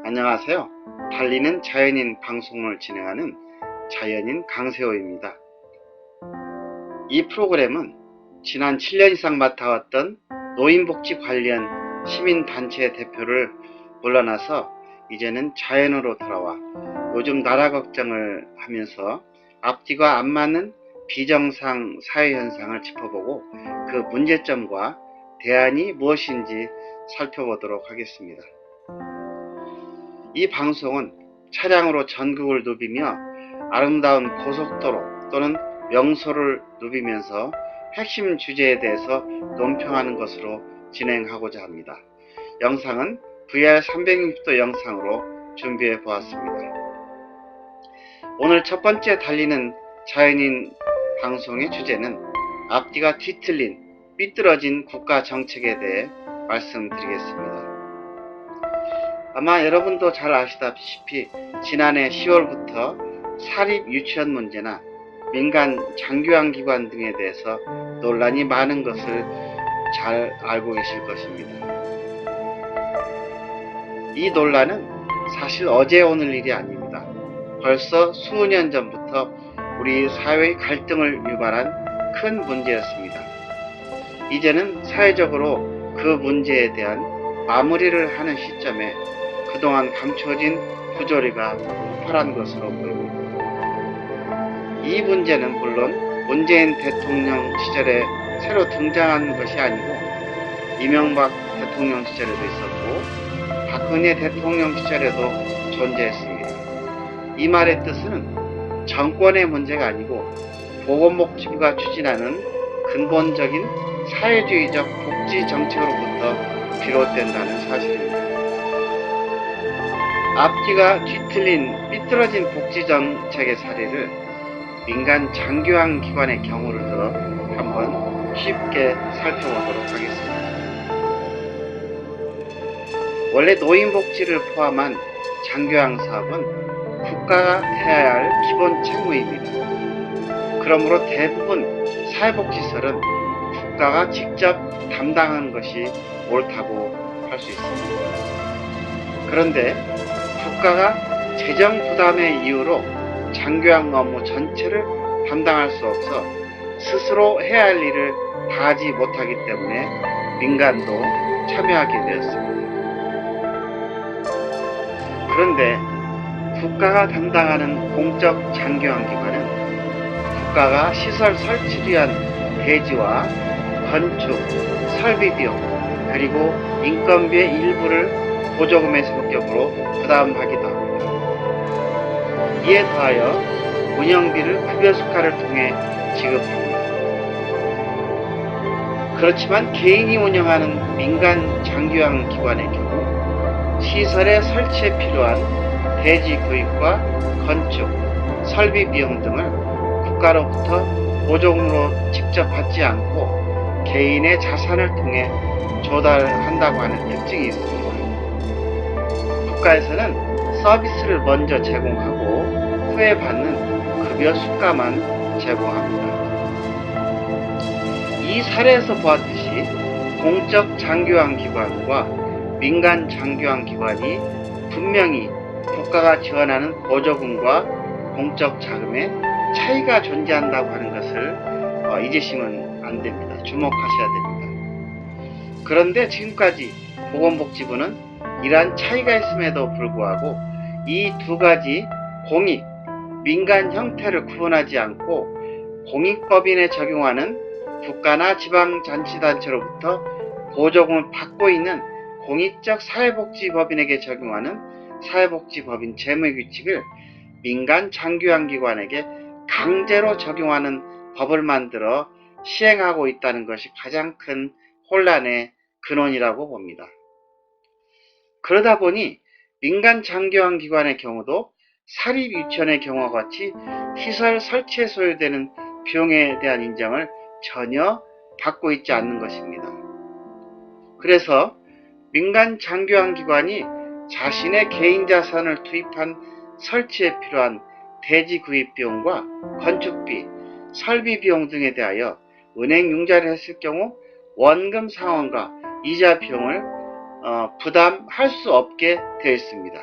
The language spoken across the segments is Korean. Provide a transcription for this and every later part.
안녕하세요. 달리는 자연인 방송을 진행하는 자연인 강세호입니다. 이 프로그램은 지난 7년 이상 맡아왔던 노인복지 관련 시민단체 대표를 물러나서 이제는 자연으로 돌아와 요즘 나라 걱정을 하면서 앞뒤가 안 맞는 비정상 사회현상을 짚어보고 그 문제점과 대안이 무엇인지 살펴보도록 하겠습니다. 이 방송은 차량으로 전국을 누비며 아름다운 고속도로 또는 명소를 누비면서 핵심 주제에 대해서 논평하는 것으로 진행하고자 합니다. 영상은 VR 360도 영상으로 준비해 보았습니다. 오늘 첫 번째 달리는 자연인 방송의 주제는 앞뒤가 뒤틀린 삐뚤어진 국가 정책에 대해 말씀드리겠습니다. 아마 여러분도 잘 아시다시피 지난해 10월부터 사립 유치원 문제나 민간 장교양기관 등에 대해서 논란이 많은 것을 잘 알고 계실 것입니다. 이 논란은 사실 어제 오늘 일이 아닙니다. 벌써 수년 전부터 우리 사회의 갈등을 유발한 큰 문제였습니다. 이제는 사회적으로 그 문제에 대한 마무리를 하는 시점에 그동안 감춰진 부조리가 폭발한 것으로 보입니다. 이 문제는 물론 문재인 대통령 시절에 새로 등장한 것이 아니고 이명박 대통령 시절에도 있었고 박근혜 대통령 시절에도 존재했습니다. 이 말의 뜻은 정권의 문제가 아니고 보건복지부가 추진하는 근본적인 사회주의적 복지 정책으로부터 비롯된다는 사실입니다. 앞뒤가 뒤틀린 삐뚤어진 복지정책의 사례를 민간 장교양기관의 경우를 들어 한번 쉽게 살펴보도록 하겠습니다. 원래 노인복지를 포함한 장교양 사업은 국가가 해야 할 기본 책무입니다. 그러므로 대부분 사회복지설은 국가가 직접 담당하는 것이 옳다고 할 수 있습니다. 그런데 국가가 재정 부담의 이유로 장교양 업무 전체를 담당할 수 없어 스스로 해야 할 일을 다하지 못하기 때문에 민간도 참여하게 되었습니다. 그런데 국가가 담당하는 공적 장교양기관은 국가가 시설 설치를 위한 대지와 건축, 설비 비용, 그리고 인건비의 일부를 보조금의 성격으로 부담하기도 합니다. 이에 더하여 운영비를 급여수가를 통해 지급합니다. 그렇지만 개인이 운영하는 민간 장교양기관의 경우 시설의 설치에 필요한 대지 구입과 건축, 설비 비용 등을 국가로부터 보조금으로 직접 받지 않고 개인의 자산을 통해 조달한다고 하는 특징이 있습니다. 국가에서는 서비스를 먼저 제공하고 후에 받는 급여 수가만 제공합니다. 이 사례에서 보았듯이 공적 장교양기관과 민간 장교양기관이 분명히 국가가 지원하는 보조금과 공적 자금에 차이가 존재한다고 하는 것을 잊으시면 안 됩니다. 주목하셔야 됩니다. 그런데 지금까지 보건복지부는 이러한 차이가 있음에도 불구하고 이 두 가지 공익, 민간 형태를 구분하지 않고 공익법인에 적용하는 국가나 지방자치단체로부터 보조금을 받고 있는 공익적 사회복지법인에게 적용하는 사회복지법인 재무규칙을 민간 장교양기관에게 강제로 적용하는 법을 만들어 시행하고 있다는 것이 가장 큰 혼란의 근원이라고 봅니다. 그러다 보니 민간 장교양기관의 경우도 사립유치원의 경우와 같이 시설 설치에 소요되는 비용에 대한 인정을 전혀 받고 있지 않는 것입니다. 그래서 민간 장교양기관이 자신의 개인 자산을 투입한 설치에 필요한 대지 구입 비용과 건축비, 설비 비용 등에 대하여 은행 융자를 했을 경우 원금 상환과 이자 비용을 부담할 수 없게 되어 있습니다.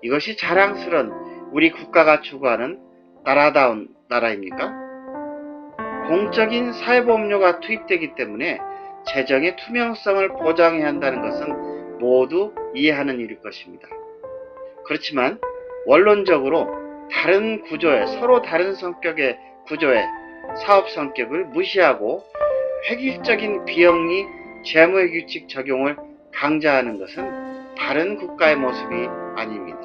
이것이 자랑스런 우리 국가가 추구하는 나라다운 나라입니까? 공적인 사회보험료가 투입되기 때문에 재정의 투명성을 보장해야 한다는 것은 모두 이해하는 일일 것입니다. 그렇지만 원론적으로 다른 구조의, 서로 다른 성격의 구조의 사업 성격을 무시하고 획일적인 비영리 재무의 규칙 적용을 강조하는 것은 바른 국가의 모습이 아닙니다.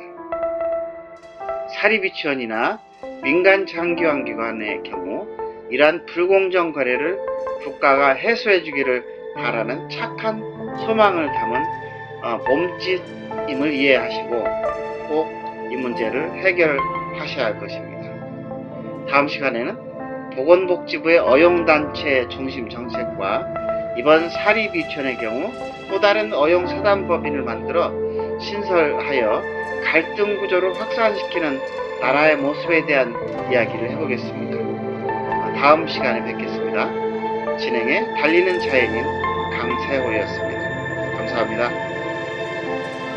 사립유치원이나 민간 장기환기관의 경우 이러한 불공정 거래를 국가가 해소해 주기를 바라는 착한 소망을 담은 몸짓임을 이해하시고 꼭 이 문제를 해결하셔야 할 것입니다. 다음 시간에는 보건복지부의 어용단체 중심 정책과 이번 사립유치원의 경우 또 다른 어용사단법인을 만들어 신설하여 갈등 구조를 확산시키는 나라의 모습에 대한 이야기를 해보겠습니다. 다음 시간에 뵙겠습니다. 진행의 달리는 자연인 강세호였습니다. 감사합니다.